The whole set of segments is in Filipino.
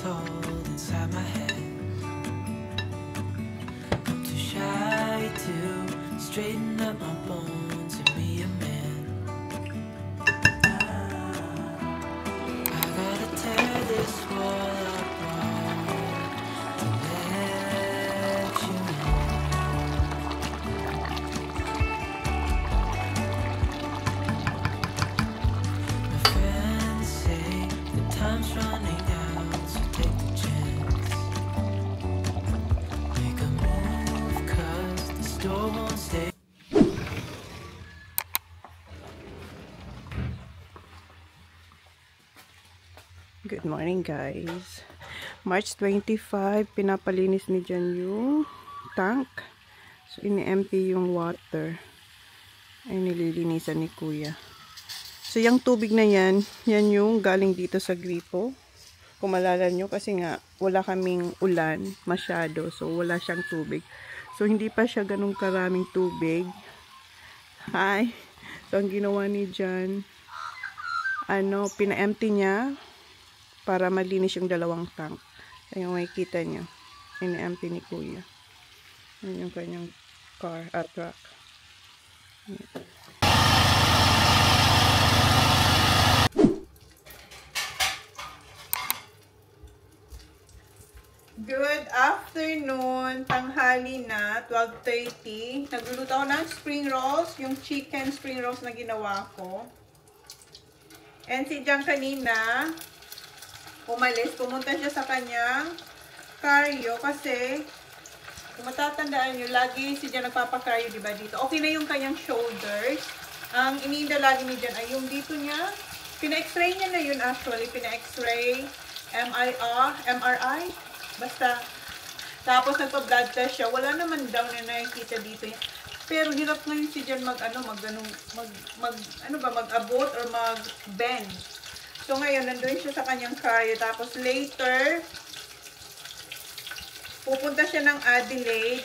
told inside my head. I'm too shy to straighten up my bones and be a man. I gotta tear this wall apart to let you in. My friends say the time's running out, so take the chance. Make a move, 'cause the store won't stay. Good morning guys. March 25, pinapalinis ni Jan yung tank. So ini-empty yung water. Ay nililinisan ni Kuya. So yung tubig na yan yung galing dito sa gripo. Kung malala nyo kasi nga wala kaming ulan masyado. So wala siyang tubig. So hindi pa siya ganun karaming tubig. Hi. So ang ginawa ni Jan, pina-empty niya para malinis yung dalawang tank. Ayun, makikita nyo. Ini-empty ni Kuya. Ayun yung kanyang car at truck. Good afternoon. Tanghali na, 12:30. Nagluluto ako ng spring rolls. Yung chicken spring rolls na ginawa ko. And si Jan kanina, umalis, pumunta siya sa kanyang cardio kasi kung matatandaan nyo, lagi si Jan nagpapakaryo, diba dito? Okay na yung kanyang shoulders. Ang iniinda lagi ni Jan ay yung dito niya. Pina-x-ray niya na yun actually. Pina-x-ray, MRI, basta. Tapos nagpa-blood test siya. Wala naman daw na nakikita dito. Pero hirap ngayon si Jan mag-abot or mag-bend. So, ngayon, nandun siya sa kanyang cardio. Tapos, later, pupunta siya ng Adelaide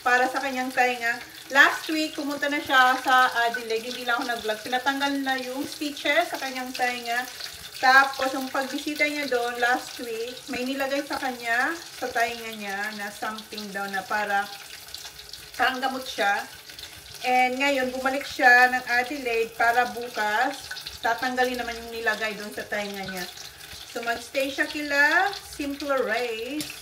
para sa kanyang tainga. Last week, pumunta na siya sa Adelaide. Hindi lang ako nag-vlog. Pinatanggal na yung stitches sa kanyang tainga. Tapos, yung pagbisita niya doon, last week, may nilagay sa kanya, sa tainga niya, na something daw na parang gamot siya. And ngayon, bumalik siya ng Adelaide para bukas tatanggalin naman yung nilagay doon sa tainga niya. So, mag-stay siya kila Simple Race.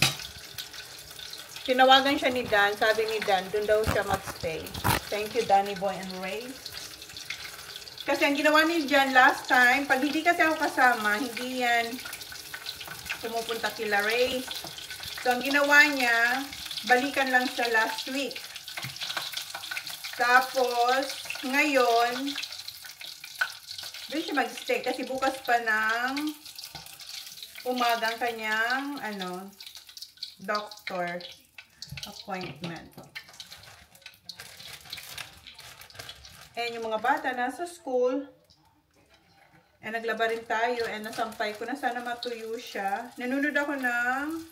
Tinawagan siya ni Dan. Sabi ni Dan, doon daw siya mag-stay. Thank you, Danny Boy and Ray. Kasi ang ginawa ni Jan last time, pag hindi kasi ako kasama, hindi yan pumupunta kila Ray. So, ang ginawa niya, balikan lang siya last week. Tapos, ngayon, doon siya mag-stay kasi bukas pa ng umagang kanyang doctor appointment. And yung mga bata nasa school, and naglaba rin tayo, and nasampay ko na sana matuyo siya. Nanonood ako ng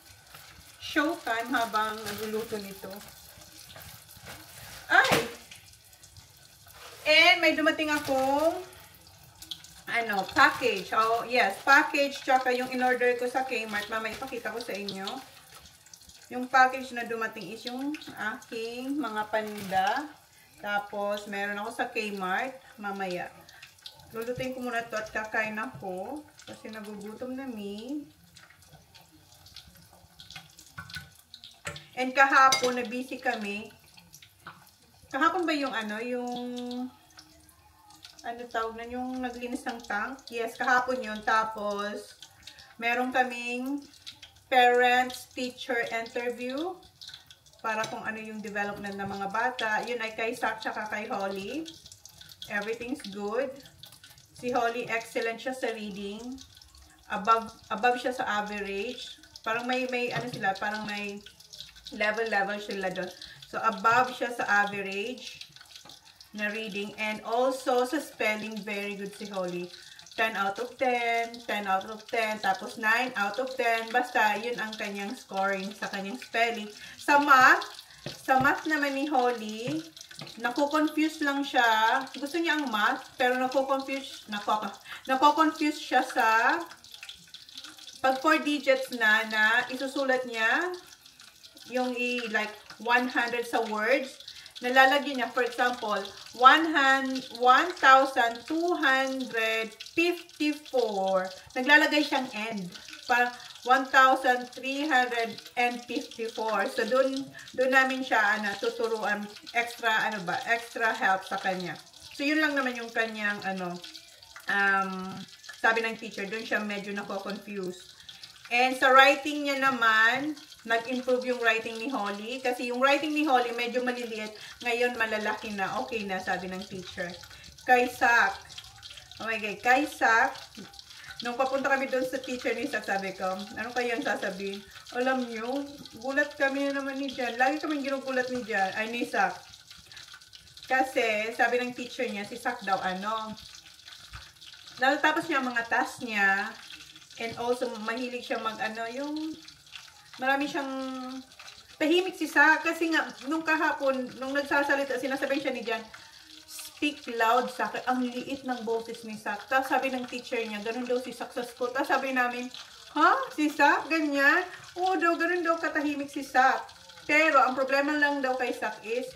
Showtime habang nagluluto nito. Ay! And may dumating akong package. Oh, yes, package. Tsaka yung in-order ko sa Kmart. Mamaya ipakita ko sa inyo. Yung package na dumating is yung aking mga paninda. Tapos, meron ako sa Kmart. Mamaya. Lulutuin ko muna to at kakain ako. Kasi nagugutom na mi. And kahapon, na-busy kami. Kahapon ba yung tawag na yung naglinis ng tank? Yes, kahapon yun. Tapos, meron kaming parents-teacher interview para kung ano yung development ng mga bata. Yun ay kay Sak tsaka kay Holly. Everything's good. Si Holly, excellent siya sa reading. Above siya sa average. Parang may sila, parang may level sila doon. So, above siya sa average na reading, and also sa spelling, very good si Holly. 10 out of 10, 10 out of 10, tapos 9 out of 10. Basta, yun ang kanyang scoring sa kanyang spelling. Sa math naman ni Holly, nako-confuse lang siya. Gusto niya ang math, pero nako-confuse siya sa Pag 4 digits na isusulat niya, yung like 100 sa words, nalalagyan niya, for example, 1,254. Naglalagay siyang end. Parang 1,354. So, doon namin siya, tuturuan, extra help sa kanya. So, yun lang naman yung kanyang, sabi ng teacher, doon siya medyo nako-confuse. And sa writing niya naman, nag-improve yung writing ni Holly. Kasi yung writing ni Holly, medyo maliliit. Ngayon, malalaki na. Okay na, sabi ng teacher. Kay Sak. Oh my God. Kay Sak, nung papunta kami doon sa teacher ni Sak, sabi ko, ano kayang sasabihin? Alam nyo, gulat kami na naman ni Jan. Lagi kami ginugulat ni Jan. Ay, ni Sak. Kasi, sabi ng teacher niya, si Sak daw, natatapos niya ang mga task niya. And also, mahilig siya yung marami siyang tahimik si Sak. Kasi nga, nung kahapon, nung nagsasalita, sinasabihin siya ni Jan, speak loud, Sak. Ang liit ng boses ni Sak. Tapos sabi ng teacher niya, ganun daw si Sak sa school. Tapos sabi namin, ha? Si Sak? Ganyan? Oo daw, ganun daw katahimik si Sak. Pero, ang problema lang daw kay Sak is,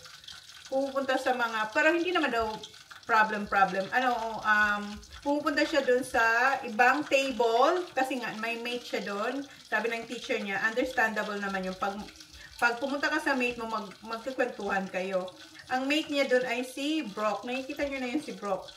pupunta sa mga, pero hindi naman daw problem. Pupunta siya doon sa ibang table kasi nga may mate siya doon. Sabi ng teacher niya, understandable naman yung pag pumunta ka sa mate mo, magkukwentuhan kayo. Ang mate niya doon ay si Brock. Nakikita niyo na yun si Brock.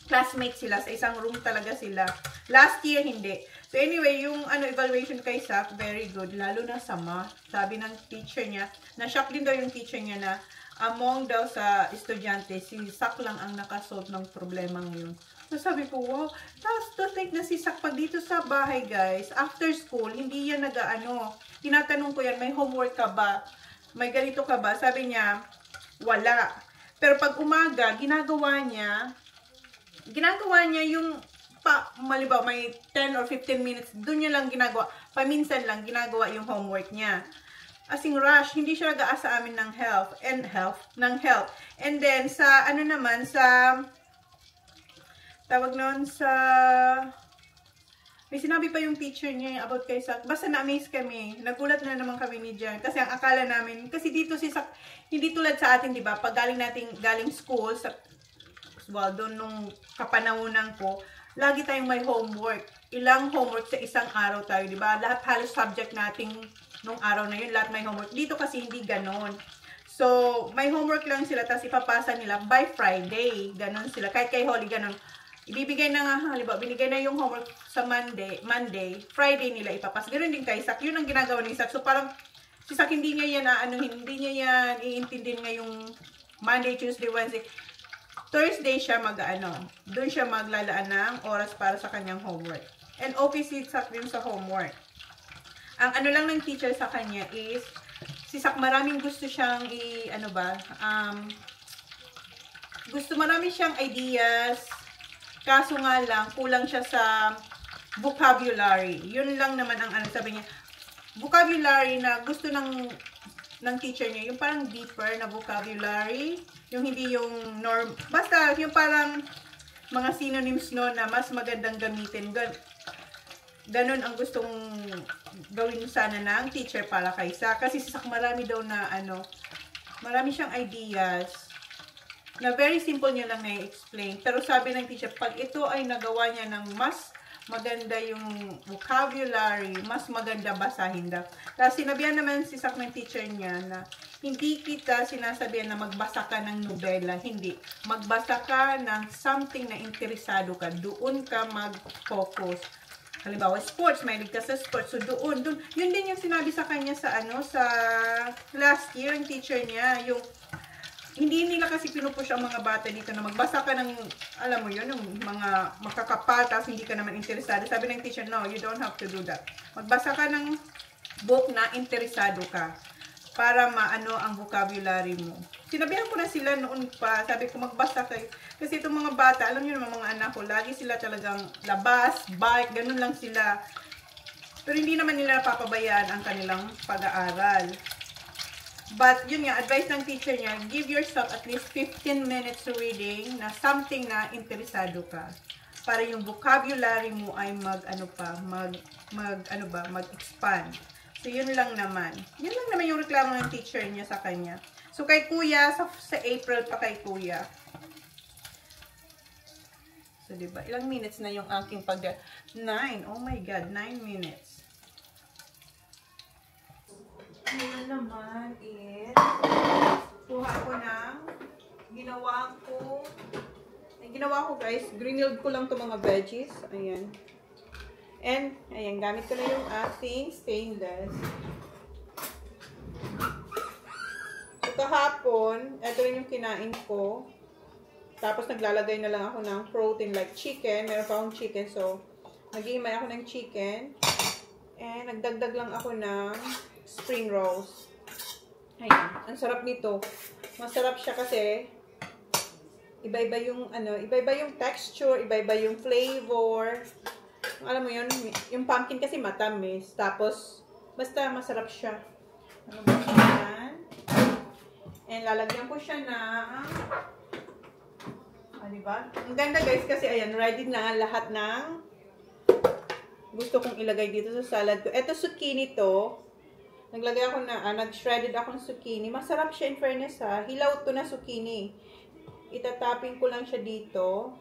Classmate sila, sa isang room talaga sila. Last year, hindi. So anyway, yung evaluation kay Sak, very good. Lalo na sa math. Sabi ng teacher niya, na-shock din daw yung teacher niya na among daw sa estudyante, si Sak lang ang nakasolve ng problema ngayon. So sabi ko, wow. Tapos to think na si Sak pag dito sa bahay, guys, after school, hindi yan tinatanong ko yan, may homework ka ba? May ganito ka ba? Sabi niya, wala. Pero pag umaga, ginagawa niya yung, malibaw, may 10 or 15 minutes, doon niya lang ginagawa. Paminsan lang ginagawa yung homework niya. Asing rush, hindi siya nag-aasa sa amin ng help. And then, sa, tawag noon sa, may sinabi pa yung teacher niya about kay Sak. Basta na-amaze kami. Nagulat na naman kami ni Jan. Kasi ang akala namin, kasi dito si Sak, hindi tulad sa atin, di ba? Pag galing school, doon nung kapanahunan ko, lagi tayong may homework. Ilang homework sa isang araw tayo, di ba? Lahat halos subject nating nung araw na yun, lahat may homework. Dito kasi hindi ganon. So, may homework lang sila, tapos ipapasa nila by Friday. Ganon sila. Kahit kay Holly, ganon. Ibibigay na nga, halimbawa, binigay na yung homework sa Monday, Friday nila ipapasa. Ganon din kay Sak. Yun ang ginagawa ni Sak. So, parang, si Sak hindi niya yan, hindi niya yan iintindihin ngayong Monday, Tuesday, Wednesday. Thursday siya doon siya maglalaan ng oras para sa kanyang homework. And okay si Sak din sa homework. Ang lang ng teacher sa kanya is, si Sak maraming gusto siyang marami siyang ideas, kaso nga lang, kulang siya sa vocabulary. Yun lang naman ang sabi niya. Vocabulary na gusto ng teacher niya, yung parang deeper na vocabulary, yung hindi yung norm, basta yung parang mga synonyms no na mas magandang gamitin. Ganon ang gustong gawin sana ng teacher para kay Sak. Kasi si Sak marami daw na marami siyang ideas na very simple niya lang na-explain. Pero sabi ng teacher, pag ito ay nagawa niya ng mas maganda yung vocabulary, mas maganda basahin daw. Tapos sinabihan naman si Sak ng teacher niya na hindi kita sinasabihan na magbasa ka ng nobela. Hindi. Magbasa ka ng something na interesado ka. Doon ka mag-focus. Halimbawa, sports, mahilig ka sa sports. So, doon. Yun din yung sinabi sa kanya sa last year, yung teacher niya. Yung, hindi nila kasi pinupush ang mga bata dito na magbasa ka ng, alam mo yun, yung mga makakapal, tapos hindi ka naman interesado. Sabi ng teacher, no, you don't have to do that. Magbasa ka ng book na interesado ka para maano ang vocabulary mo. Sinabihan ko na sila noon pa, sabi ko magbasa kayo. Kasi itong mga bata, alam niyo naman mga anak ko, lagi sila talagang labas, bike, ganun lang sila. Pero hindi naman nila papabayaan ang kanilang pag-aaral. But yun nga, advice ng teacher niya, give yourself at least 15 minutes reading na something na interesado ka. para yung vocabulary mo ay mag-expand. So, yun lang naman. Yun lang naman yung reklamo ng teacher niya sa kanya. So, kay Kuya, sa April pa kay Kuya. So, diba? Ilang minutes na yung aking 9. Oh my God, 9 minutes. Ngayon naman is, kuha ko ng ginawa ko guys, grinilled ko lang to mga veggies. Ayan. And, ayan, gamit ko na yung ating stainless. So, kahapon, ito rin yung kinain ko. Tapos, naglalagay na lang ako ng protein like chicken. Meron pa akong chicken. So, nag-iimay ako ng chicken. And, nagdagdag lang ako ng spring rolls. Ayan. Ang sarap nito. Masarap siya kasi iba-iba yung texture, iba-iba yung flavor. Alam mo yun, yung pumpkin kasi matamis. Tapos, basta masarap siya. Ano ba yan? And lalagyan ko siya ng diba? Ang ganda guys kasi ayan, ready na lahat ng gusto kong ilagay dito sa salad ko. Ito zucchini to. Naglagay ako nag-shredded akong zucchini. Masarap siya in fairness ha. Hilaw to na zucchini. Itatapping ko lang siya dito.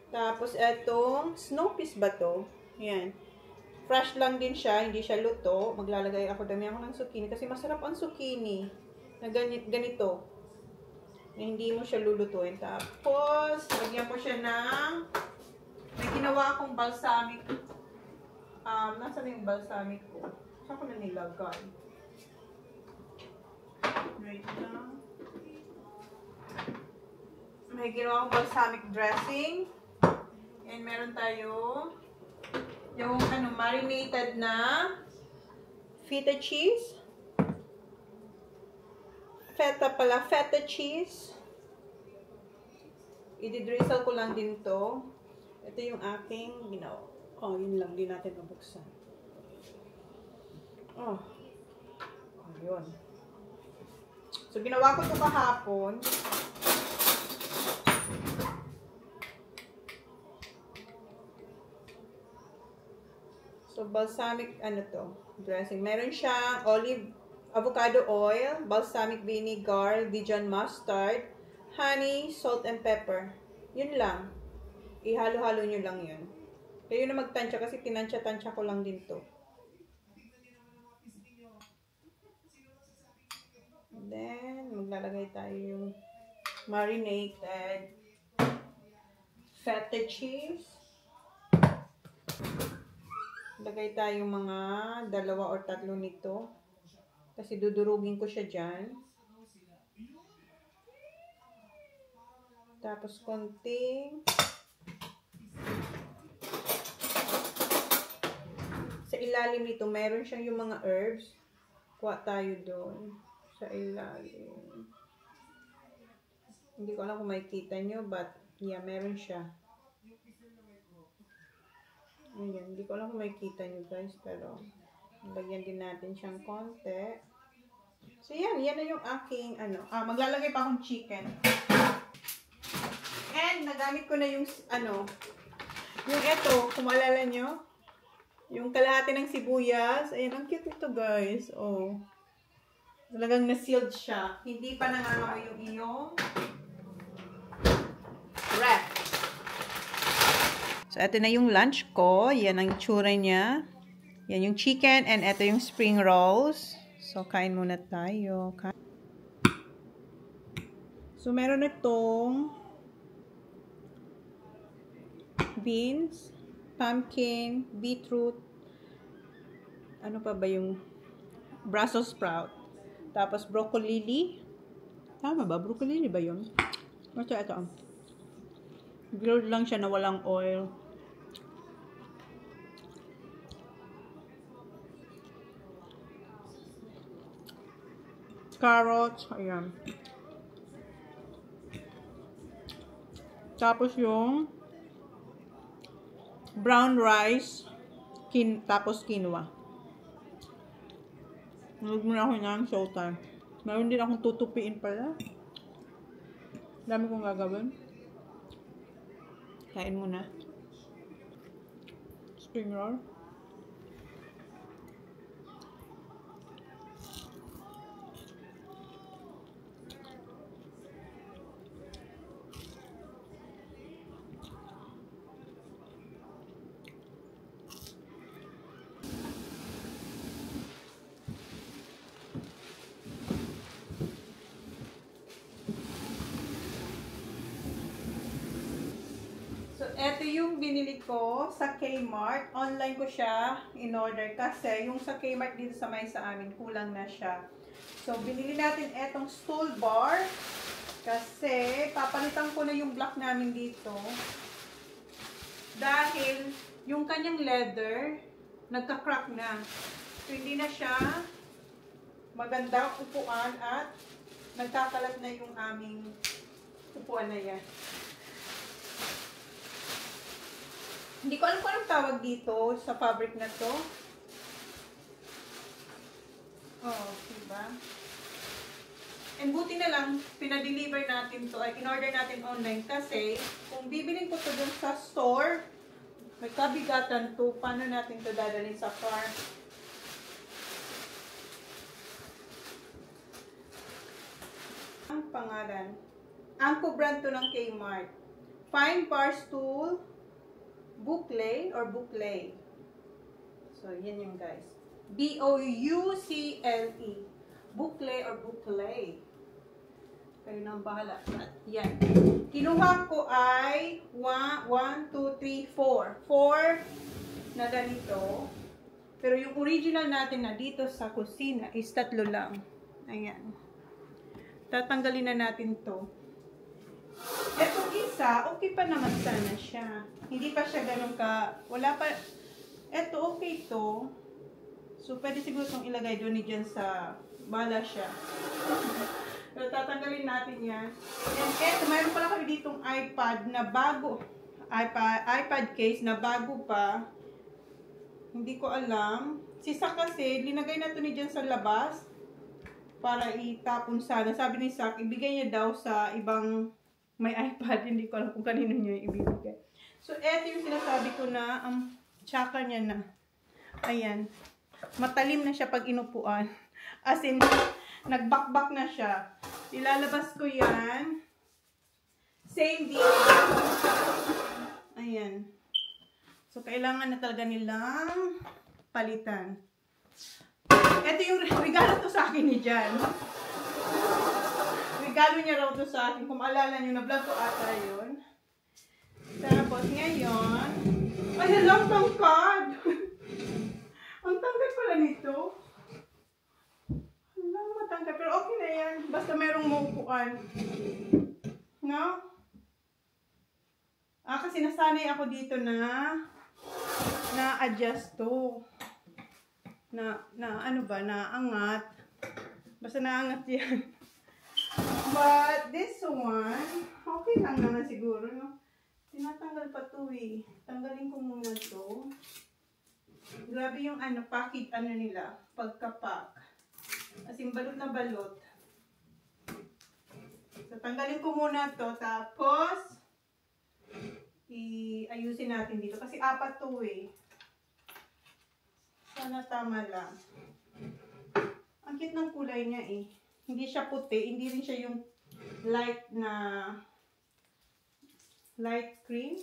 Tapos etong snow peas ba to? Ayan. Fresh lang din siya, hindi siya luto. Maglalagay ako dami ako ng zucchini kasi masarap ang zucchini. Na ganito. Na hindi mo siya lulutuin. Tapos, lagyan ko siya ng may ginawa akong balsamic. Nasaan yung balsamic ko? Saan ko na nilagay? Wait lang. May ginawa akong balsamic dressing. And meron tayo yung marinated na feta cheese. Feta cheese. I-drizzle ko lang din to. Ito yung aking ginawa. Oh, yun lang. Di natin mabuksan. Oh. Yun. So, ginawa ko ito kahapon. So, balsamic, dressing. Meron siyang avocado oil, balsamic vinegar, Dijon mustard, honey, salt, and pepper. Yun lang. Ihalo-halo nyo lang yun. Kayo na magtansya kasi tinansya-tansya ko lang din to. Then, maglalagay tayo yung marinated feta cheese. Lagay tayo mga 2 or 3 nito. Kasi dudurugin ko siya dyan. Tapos konting sa ilalim nito, meron siyang yung mga herbs. Kuha tayo doon sa ilalim. Hindi ko alam kung makikita nyo, but yeah, meron siya. Ayan, hindi ko alam kung makikita nyo guys, pero lagyan din natin siyang konti. So yan na yung aking maglalagay pa akong chicken. And nagamit ko na yung yung ito, kung maalala nyo, yung kalahati ng sibuyas. Ayan, ang cute ito guys. Oh. Talagang na-sealed siya. Hindi pa nangangamoy yung iyong wrap. So, ito na yung lunch ko. Yan ang itsura niya. Yan yung chicken and ito yung spring rolls. So, kain muna tayo. So, meron itong beans, pumpkin, beetroot, ano pa ba yung Brussels sprout. Tapos, broccoli. Tama ba? Broccoli ba yun? Ito. Grilled lang siya na walang oil. Carrots, ayan. Tapos yung brown rice, tapos quinoa. Nalog muna ako ng showtime. Meron din akong tutupiin pala. Dami kong gagawin. Kain muna. Tingnan. So, eto yung binili ko sa Kmart. Online ko siya in-order kasi yung sa Kmart dito sa may sa amin, kulang na siya. So, binili natin etong stool bar kasi papalitan ko na yung block namin dito. Dahil yung kanyang leather, nagka-crack na. So, hindi na siya magandang upuan at nagkakalat na yung aming upuan na yan. Hindi ko alam kung anong tawag dito sa fabric na to. Oh, diba? And buti na lang, pinadeliver natin to, ay in-order natin online kasi kung bibilin ko to dun sa store, may kabigatan to, paano natin to dadalhin sa car? Ang pangalan. Anko brand to ng Kmart. Fine bar stool. Boucle or Boucle. So, yan yung guys. B-O-U-C-L-E. Boucle or Boucle. Kayo nang bahala. Yan. Kinuha ko ay 1, 2, 3, 4. 4 na ganito. Pero yung original natin na dito sa kusina is 3 lang. Ayan. Tatanggalin na natin to. Etong isa, okay pa naman sana siya. Hindi pa siya ganun ka, wala pa, eto okay to. So, pwede siguro itong ilagay doon dyan sa, bala siya. Pero tatanggalin natin yan. And eto, mayroon pala kami ditong iPad na bago, iPad case na bago pa. Hindi ko alam. Si Sak kasi, linagay na ito ni dyan sa labas para itapon sana. Sabi ni Sak, ibigay niya daw sa ibang may iPad, hindi ko alam kung kanino niya ibibigay. So, eto yung sinasabi ko na ang tsaka niya na. Ayan. Matalim na siya pag inupuan. As in, nagbakbak na siya. Ilalabas ko yan. Same dito. Ayan. So, kailangan na talaga nilang palitan. Eto yung regalo to sa akin ni Jan. Regalo niya raw to sa akin. Kung maalala nyo, na-vlog ko ata yun. Tapos ngayon, ay, halang tangkad. Ang tangkad pala nito. Halang matangkad. Pero okay na yan. Basta merong maupuan. No? Kasi nasanay ako dito na-adjust to. Ano ba? Naangat. Basta naangat yan. But this one, okay lang naman siguro, no? Tinatanggal pa to eh. Tanggalin ko muna to. Grabe yung package nila, pagkapak. As in, balot na balot. So, tanggalin ko muna to, tapos iayusin natin dito. Kasi 4 to eh. Sana tama lang. Ang cute ng kulay niya eh. Hindi siya puti, hindi rin siya yung light cream.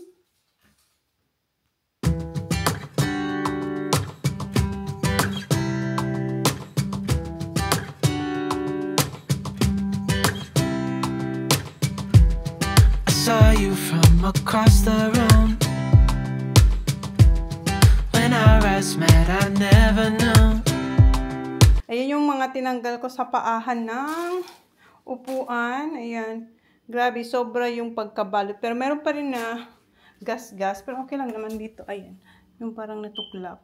I saw you from across the room. When our eyes met, I never knew. Ayan yung mga tinanggal ko sa paahan ng upuan. Ayan. Grabe, sobra yung pagkabalot. Pero meron pa rin na gas-gas. Pero okay lang naman dito. Ayan. Yung parang natuklap.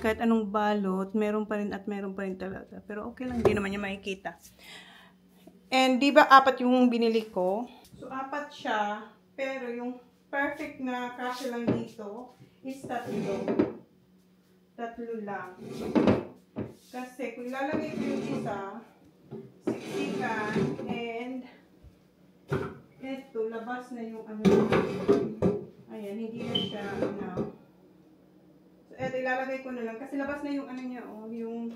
Kahit anong balot, meron pa rin at meron pa rin talaga. Pero okay lang. Hindi naman niya makikita. And di ba 4 yung binili ko? So 4 siya. Pero yung perfect na kasya lang dito is 3. 3 lang. Kasi kung ilalagay ko yung isa, siksikan, and eto, labas na yung Ayan, hindi na siya, eto, ilalagay ko na lang. Kasi labas na yung ano niya, oh, yung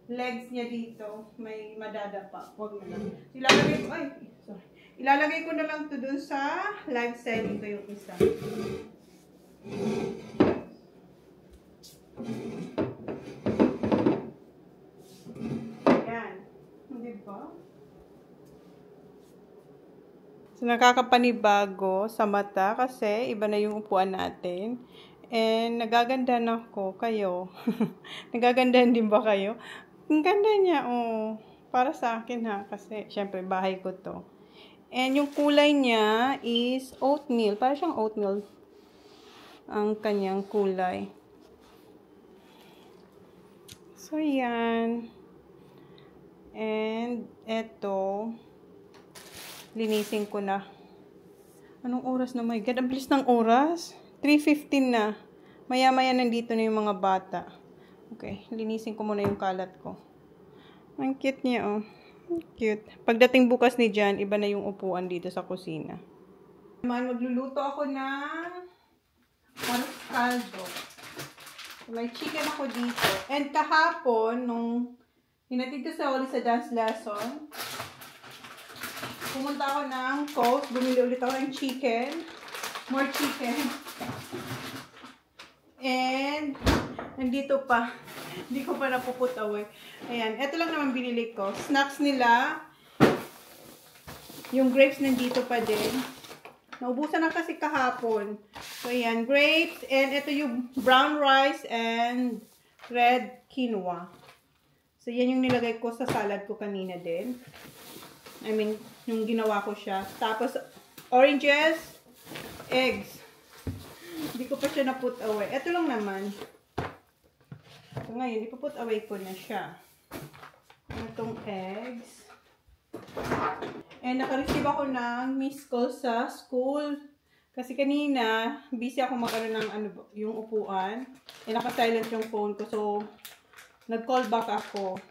legs niya dito. May madadapa. Huwag na lang. Ilalagay ko, ay, sorry. Ilalagay ko na lang to dun sa live selling ko yung isa. Ayan. Hindi ba? So, nakakapanibago sa mata kasi iba na yung upuan natin. And, nagaganda na ako. Kayo. Nagagandahan din ba kayo? Ang ganda niya, oh. Para sa akin, ha. Kasi, syempre, bahay ko to. And, yung kulay niya is oatmeal. Para siyang oatmeal. Ang kanyang kulay. So, yan. And, eto. Linisin ko na. Anong oras na? My God, ang bilis ng oras. 3:15 na. Maya-maya nandito na yung mga bata. Okay, linisin ko muna yung kalat ko. Ang cute niya, oh. Cute. Pagdating bukas ni Jan, iba na yung upuan dito sa kusina. Magluluto ako ng caldo. May chicken ako dito. And kahapon, nung hinatid ko sa Oli sa dance lesson, pumunta ako ng Coles, bumili ulit ako ng chicken. More chicken. And, nandito pa. Hindi ko pa napuput away. Ayan, ito lang naman binili ko. Snacks nila. Yung grapes nandito pa din. Naubusan na kasi kahapon. So, ayan, grapes. And ito yung brown rice and red quinoa. So, yan yung nilagay ko sa salad ko kanina din. I mean, yung ginawa ko siya. Tapos, oranges, eggs. Hindi ko pa siya na-put away. Ito lang naman. So, ngayon, ipaput away ko na siya. Itong eggs. And, naka-receive ako ng missed call sa school. Kasi kanina, busy ako mag-ano ng yung upuan. Naka-silent yung phone ko. So, nag-call back ako.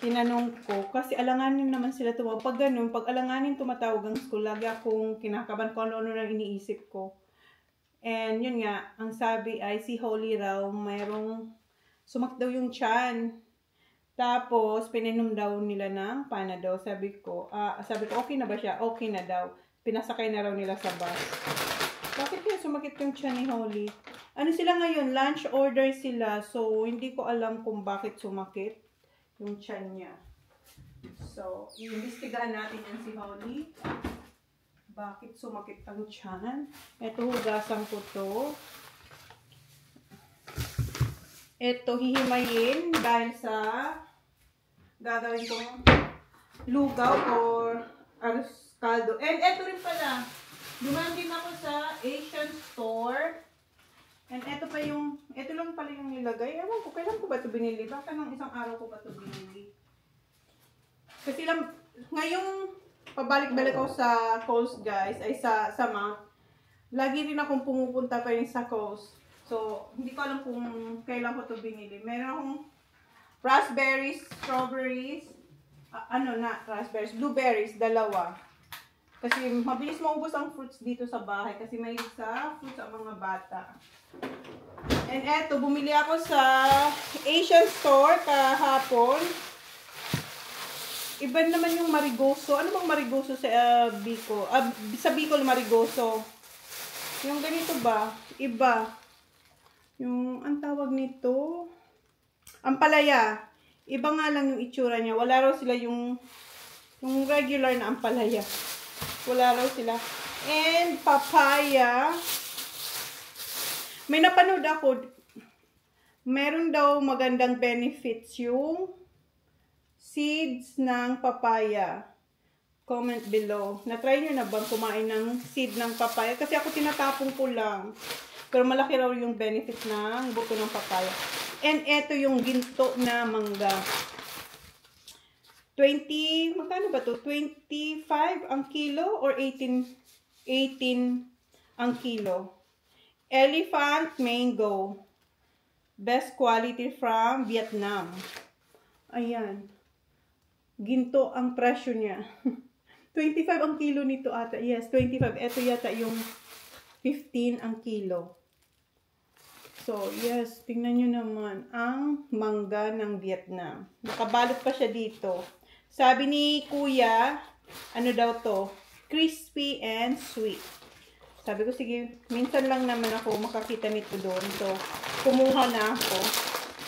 Tinanong ko, kasi alanganin naman sila tumawag. Pag ganun, pag alanganin tumatawag ang school, lagi akong kinakaban ko ano na iniisip ko. And yun nga, ang sabi ay si Holly raw, mayroong sumak daw yung tiyan. Tapos, pininom daw nila ng Panadol. Sabi ko, okay na ba siya? Okay na daw. Pinasakay na raw nila sa bus. Bakit kaya sumakit yung tiyan ni Holly? Ano sila ngayon? Lunch order sila. So, hindi ko alam kung bakit sumakit yung tiyan niya. So, iimbestigahan natin yan si Holly. Bakit sumakit ang tiyan? Ito, hugasan ko to. Ito, hihimayin dahil sa gagawin kong lugaw or caldo. And ito rin pala, dumaan din ako sa Asian store. And ito pa yung, ito lang pala yung nilagay. Ewan ko, kailan ko ba ito binili? Baka nung isang araw ko ba ito binili? Kasi lang, ngayong pabalik-balik ako sa Coles, guys, ay sa Mount. Lagi rin akong pumupunta pa rin sa Coles. So, hindi ko alam kung kailan ko ito binili. Meron akong raspberries, strawberries, raspberries, blueberries, dalawa. Kasi mabilis maubos ang fruits dito sa bahay kasi may sa fruits ang mga bata. And eto, bumili ako sa Asian store kahapon. Iba naman yung marigoso. Ano bang marigoso sa Bicol? Sa Bicol marigoso. Yung ganito ba? Iba. Yung, ang tawag nito? Ampalaya. Iba nga lang yung itsura niya. Wala raw sila yung regular na ampalaya. Wala raw sila. And papaya. May napanood ako. Meron daw magandang benefits yung seeds ng papaya. Comment below. Na-try nyo na bang kumain ng seed ng papaya? Kasi ako tinatapong ko lang. Pero malaki raw yung benefits ng buto ng papaya. And eto yung ginto na mangga. 20, magkano ba to? 25 ang kilo or 18 ang kilo. Elephant mango. Best quality from Vietnam. Ayan. Ginto ang presyo niya. 25 ang kilo nito ata. Yes, 25. Ito yata yung 15 ang kilo. So, yes, tingnan nyo naman ang mangga ng Vietnam. Nakabalot pa siya dito. Sabi ni Kuya, ano daw to? Crispy and sweet. Sabi ko, sige, minsan lang naman ako makakita nito doon. So, kumuha na ako.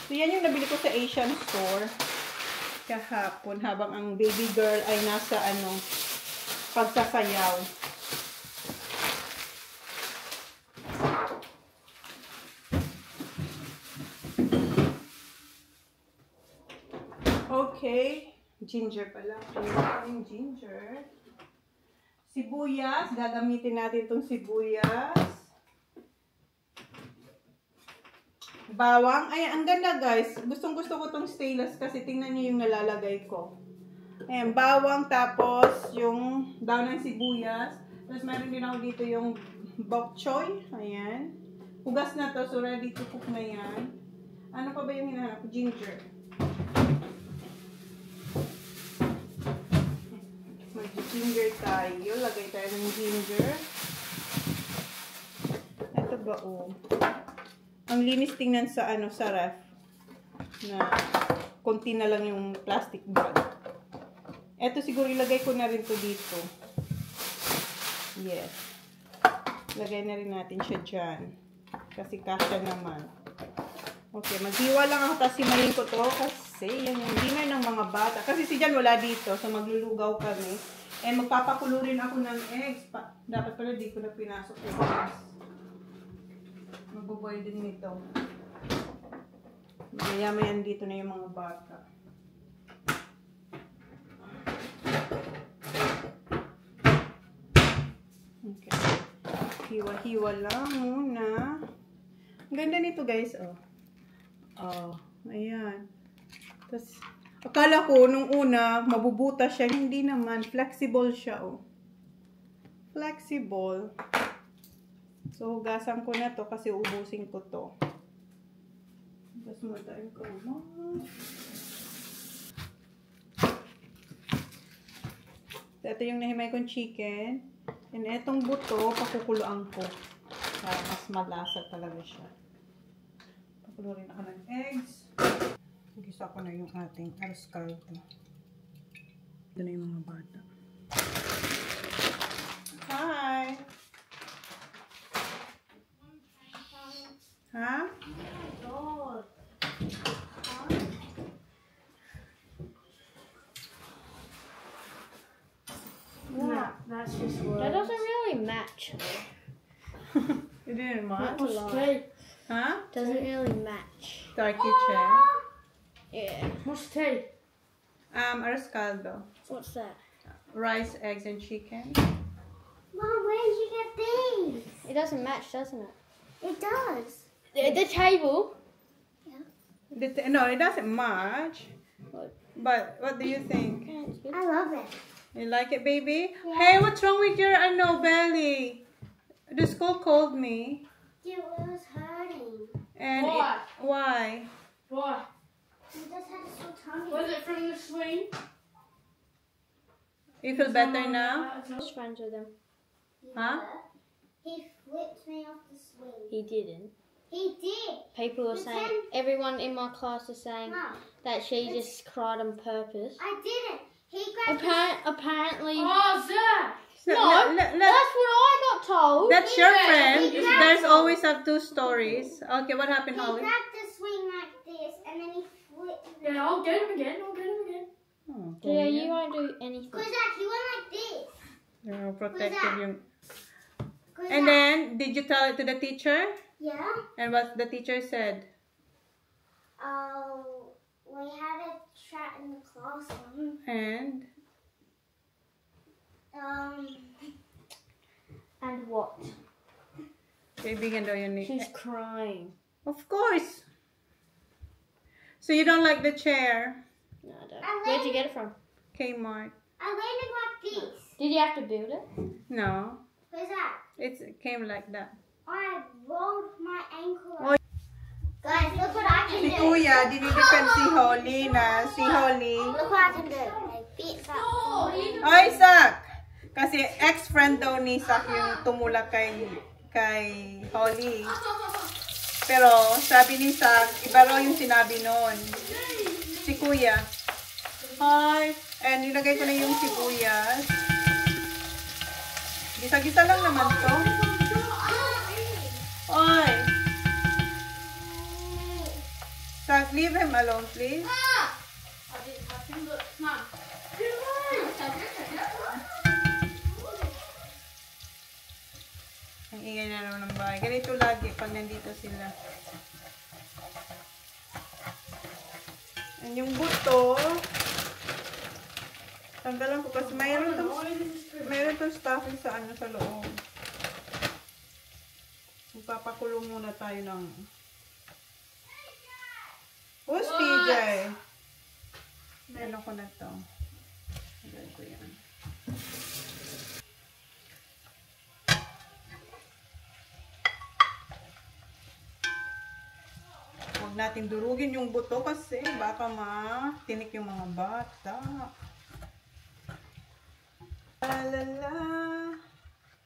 So, yan yung nabili ko sa Asian store kahapon habang ang baby girl ay nasa pagsasayaw. Okay. Ginger pala. Yung ginger. Sibuyas. Gagamitin natin itong sibuyas. Bawang. Ay, ang ganda guys. Gustong-gusto ko itong stainless kasi tingnan niyo yung nalalagay ko. Ayan, bawang. Tapos yung daon ng sibuyas. Tapos meron din ako dito yung bok choy. Ayan. Hugas na to. So ready to cook na yan. Ano pa ba yung hinahanap ko? Ginger. Ginger tayo. Lagay tayo ng ginger. Ito ba ang linis tingnan sa sa ref. Na konti na lang yung plastic bag. Ito siguro ilagay ko na rin to dito. Yes. Lagay na rin natin siya dyan. Kasi kasya naman. Okay, maghiwa lang ako tapos simayin ko to kasi yan yung dinner ng mga bata. Kasi si Jan wala dito, so maglulugaw kami. And magpapakulo rin ako ng eggs. Dapat pala di ko na pinasok yung eggs. Magbuboy din nito. Maya-mayan dito na yung mga bata. Okay. Hiwa-hiwa lang muna. Ang ganda nito guys, ayan. Tapos, akala ko, nung una, mabubuta siya. Hindi naman. Flexible siya, Flexible. So, hugasan ko na to kasi ubusin ko to. Tapos, matayin ko. So, ito yung nahimay kong chicken. And itong buto, pakukuluan ko. Para mas malasa talaga siya. Pakulo rin ako ng eggs. Gisa ko na yung ating arroz caldo. Ito na yung mga bata. Hi! Ha? Nah, that's just words. That doesn't really match. It didn't match? Not a lot. Tea. Huh? Doesn't really match. Turkey chair. Yeah. What's tea? Arroz caldo. What's that? Rice, eggs, and chicken. Mom, where did you get these? It doesn't match, doesn't it? It does. The table. No, it doesn't match. What? But what do you think? Yeah, it's good. I love it. You like it, baby? Yeah. Hey, what's wrong with your belly? The school called me. It was hurting. And Why? why? Why? You just had a sore tummy. Was it from the swing? You feel better now? Just friends with him. Huh? He flipped me off the swing. He didn't. He did. People were saying, everyone in my class is saying Mom, that she just cried on purpose. I didn't. He grabbed Apparently, Oh, Zach! no, that's what I got told. That's your Yeah, friend. he There's grabbed always have two stories. Okay, what happened, He Holly? grabbed the swing like this, and then he flipped me. Yeah, I'll get him again. I'll get him again. Oh, Yeah, you won't do anything. Kozak, he went like this. You're protected. Kozak. Yung... And then, did you tell it to the teacher? Yeah. And what the teacher said? Oh, we had a chat in the classroom. And? And what? Kaibigan daw yun ni... She's crying. Of course! So you don't like the chair? No, I don't. Where'd you get it from? Kmart. I landed like this. Did you have to build it? No. Kozak, It came like that. I rolled my ankle. Oh. Guys, look what I can Si do. Kuya, dinidepend si Holly na si Holly. Look what I can do. I beat that. Ay, Sak! Kasi ex-friend daw ni Sak yung tumulak kay Holly. Pero, sabi ni Sag, iba raw yung sinabi nun. Si Kuya. Hi! And nilagay ko na yung sibuyas. Gisa-gisa lang naman to. Oy! Sag, leave him alone, please. Ang ingay na naman ng bahay. Ganito lagi pag nandito sila. And yung buto, tanggalan ko kasi mayroon tong stuffing sa ano sa loob. Magpapakulong muna tayo ng... Who's PJ? Ano ko na to? Agad ko yan. Huwag natin durugin yung buto kasi baka matinik yung mga bata. La la la.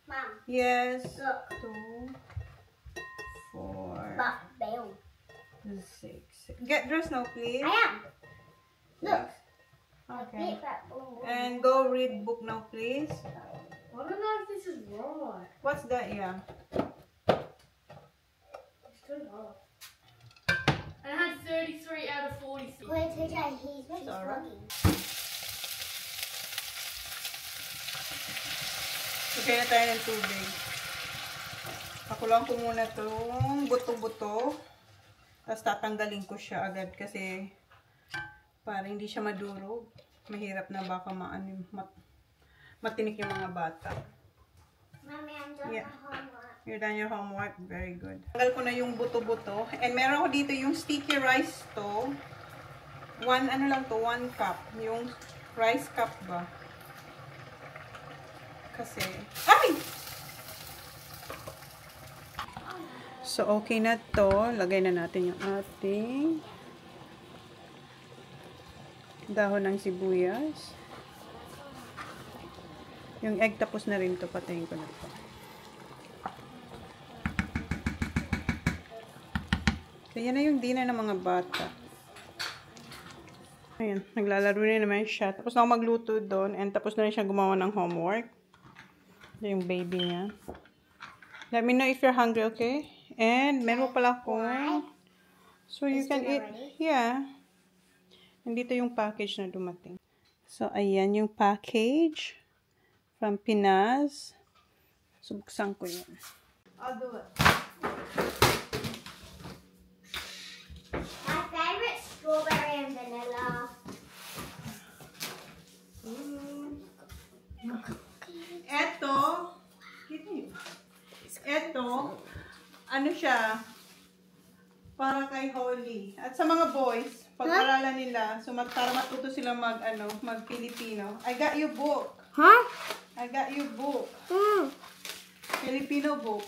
Mom, Yes. look. 2, 4, But bail. 6. Get dressed now, please. I am. Look. Okay. Pick that ball. And go read book now, please. I don't know if this is right. What's that? Yeah. It's too hard. And I had 33 out of 46. Wait, TJ, he's alright. vlogging. Okay na tayo ng tubig. Pakulang ko muna itong buto-buto. Tapos tatanggalin ko siya agad kasi para hindi siya madurog. Mahirap na baka matinik yung mga bata. Mommy, I'm done Yeah. my homework. You're done your homework? Very good. Tanggal ko na yung buto-buto. And meron ko dito yung sticky rice to. Ano lang to, 1 cup. Yung rice cup ba? Kasi, ay! So, okay na to. Lagay na natin yung ating dahon ng sibuyas. Yung egg tapos na rin to. Patayin ko na to. Kaya na yung dinner ng mga bata. Ayan, naglalaro na naman siya. Tapos na ako magluto doon. And tapos na rin siya gumawa ng homework. Yung baby niya. Let me know if you're hungry, okay? And meron pala akong... So you can eat... Yeah. Nandito yung package na dumating. So, ayan yung package from Pinas. Subuksan ko yan. I'll do it. My favorite strawberry and vanilla. Eto, ano siya, para kay Holly. At sa mga boys, pag-aralan nila, so para matuto sila mag-Filipino. I got you book. Huh? I got you book. Filipino book.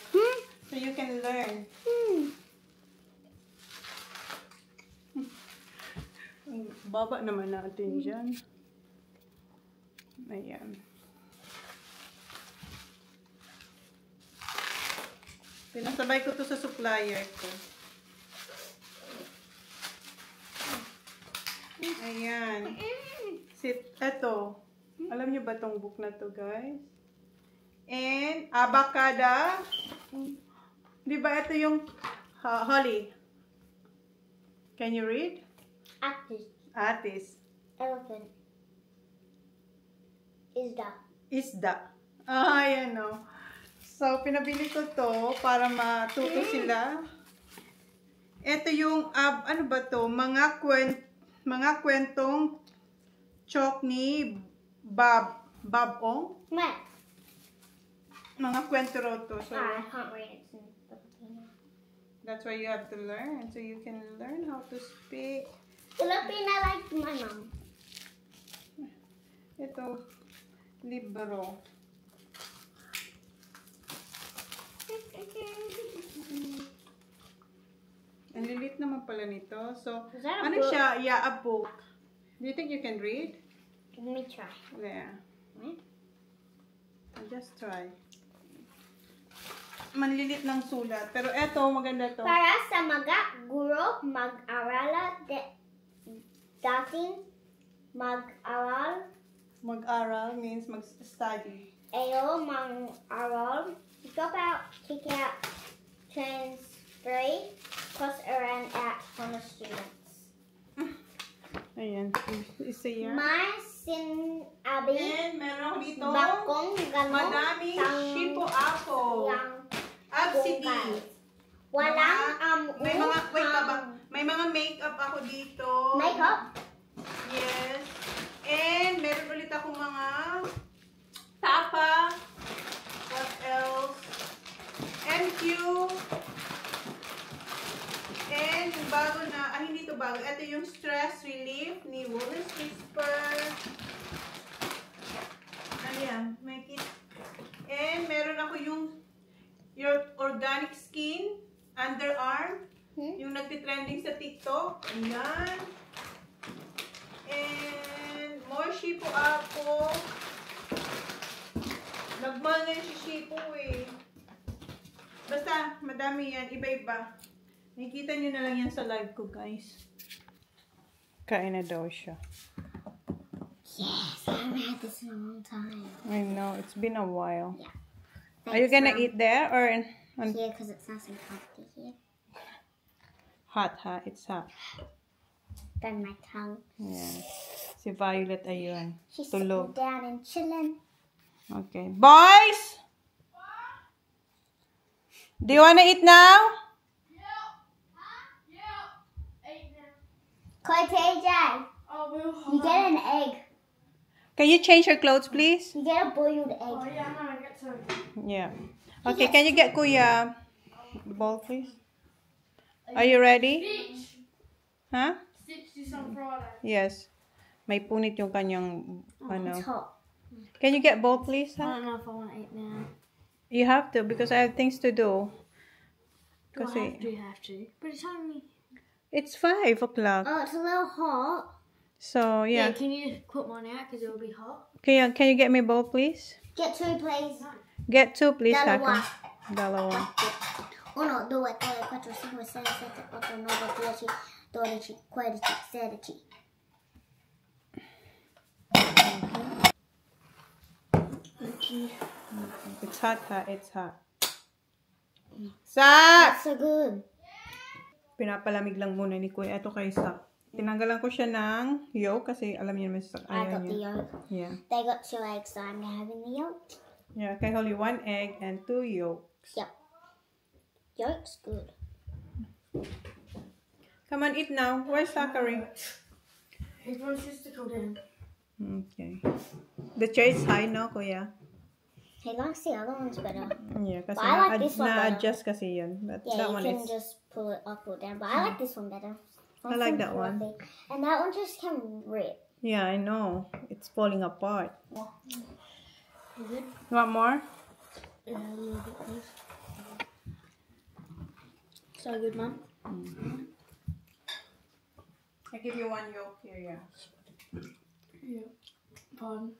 So you can learn. Baba naman natin dyan. Ayan. Pinasabay ko to sa supplier ko. Ayan. Eto. Alam niyo ba tong book na to, guys? And, Abacada. Di ba ito yung Holly? Can you read? Atis. Elephant. Isda. Ayan o. So, pinabili ko to para matuto sila. Ito yung, ano ba to? Mga kwentong chok ni Bob Ong. What? Mga kwento raw to. So, I can't read it. It's in Filipino. that's why you have to learn. So, you can learn how to speak. Filipino like my mom. Ito, libro. Ang lilit naman pala nito. So, Is that a ano book? siya? Yeah, a book. Do you think you can read? Let me try. Yeah. What? Just try. manlilit ng sulat. Pero eto, maganda to. Para sa mga guro, mag-arala dating mag-aral. Mag-aral means mag-study. Ayo mag-aral. Kaya transfer plus around at from the students. Ayan. Isa yan. May sinabi And meron ako dito. bakong gano'n Madaming shipo-apo. Absidy. Walang May mga, wait pa ba? May mga makeup ako dito. makeup. Yes. And meron ulit akong mga tapa. What else? MQ. And yung bago na, hindi to bago. Ito yung stress relief ni Women's Whisper. Ayan, make it. And meron ako yung your organic skin, underarm. Yung nagtitrending sa TikTok. Ayan. And more shipo-apo. Nagmahal na yung shipo eh. Basta, madami yan. Iba-iba. Nakikita nyo na lang yan sa live ko, guys. Kain na daw siya. Yes, I haven't had this in a long time. I know. It's been a while. Yeah. Are you gonna eat there or on Here, because it's nice and comfy here. hot, ha? It's hot. Burn my tongue. Yeah. Si Violet ayun. She's Tulog. sitting down and chilling. Okay. Boys! Do you wanna eat now? Koi TJ, Oh, we'll you get an egg. Can you change your clothes, please? You get a boiled Oh, egg. yeah, no, I get to. Yeah. Okay, can you get Kuya bowl, please? Are you ready? Stitch. Huh? Stitch this on Friday. Yes. May punit yung kanyang, It's ano. hot. Can you get bowl, please? I Huh? don't know if I want to eat now. You have to, because I have things to do. Do I Kasi have to. But it's only... it's 5 o'clock. Oh, it's a little hot. So, Yeah, yeah. can you put mine out because it'll be hot? Can you get me bowl, please? Get 2, please. Get 2, please, Dalawa. Kaka. Dalawa. 1, 2, 3, 4, 5, 6, 7, 8, 9, 10, 11, 12, 13, 14. It's hot, ha? It's hot. Sak! That's so good. Pinapalamig lang muna ni Kuya. Ito kay Sak. Tinanggalan ko siya ng yolk kasi alam niyo naman Sak. I Ayaw got the niya. yolk. Yeah. They got 2 eggs, so I'm having the yolk. Yeah, kay Holly 1 egg and 2 yolks. Yep. Yolk's good. Come on, eat now. Where's Zachary? His one sister called in. Okay. The chair is high, no, Kuya? He likes the other ones better. Yeah, kasi But I like this one better. na-adjust kasi yun. But Yeah, that you one can is... just pull it up or down. But I like this one better. I like that one. Fluffy. And that one just can rip. Yeah, I know. It's falling apart. Is it? You want more? Yeah, a little bit, please. So good, Mum. I give you 1 yolk here, yeah. Yeah. Pardon.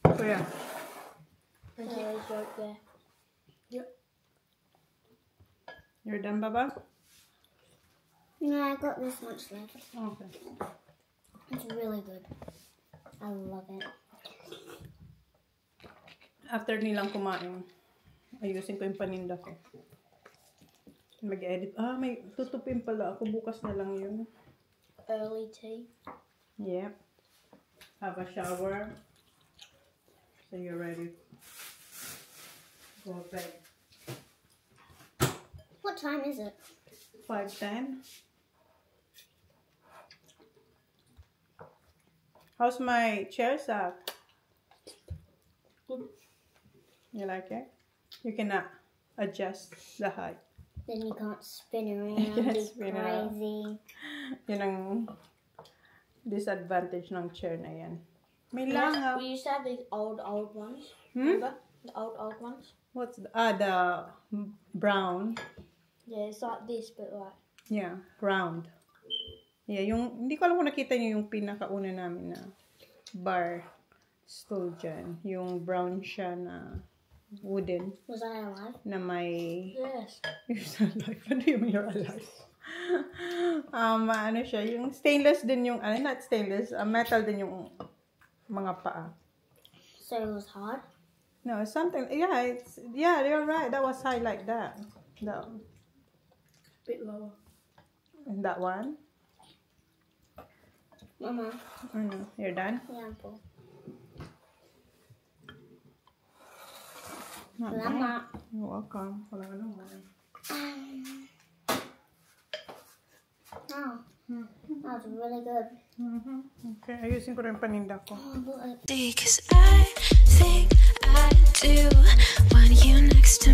Kuya. There's yolk there. You're done, Baba? No, I got this much left. Okay. It's really good. I love it. After nilang kumain, ayusin ko yung paninda ko. Mag-edit. May tutupin pala ako. Bukas na lang yun. Early tea. Yep. Have a shower. So you're ready. Go to bed. What time is it? 5:10. How's my chair, Zach? Good. You like it? You cannot adjust the height. Then you can't spin around. can't Be spin around. crazy. Yun ang disadvantage ng chair na yan. May We langaw. used to have these old ones. Hmm? Remember? The old ones. What's the brown. Yeah, it's like this, but like. Yeah, round. Yeah, yung, hindi ko alam kung nakita niyo yung pinakauna namin na bar stool dyan. Yung brown siya na wooden. Was I alive? Na may... Yes. You're so alive. Ano yung you're alive? Ano siya, yung stainless din yung, not stainless, metal din yung mga paa. So it was hard? No, something, yeah, you're right. That was high like that. No. Bit lower. And that one? Mama. You're done? Yeah, I'm full. Not Salamat. bad. You're welcome. Wala ka naman. Oh, that was really good. Okay, ayusin ko rin paninda ko. Oh, but Cause I think I do want you next to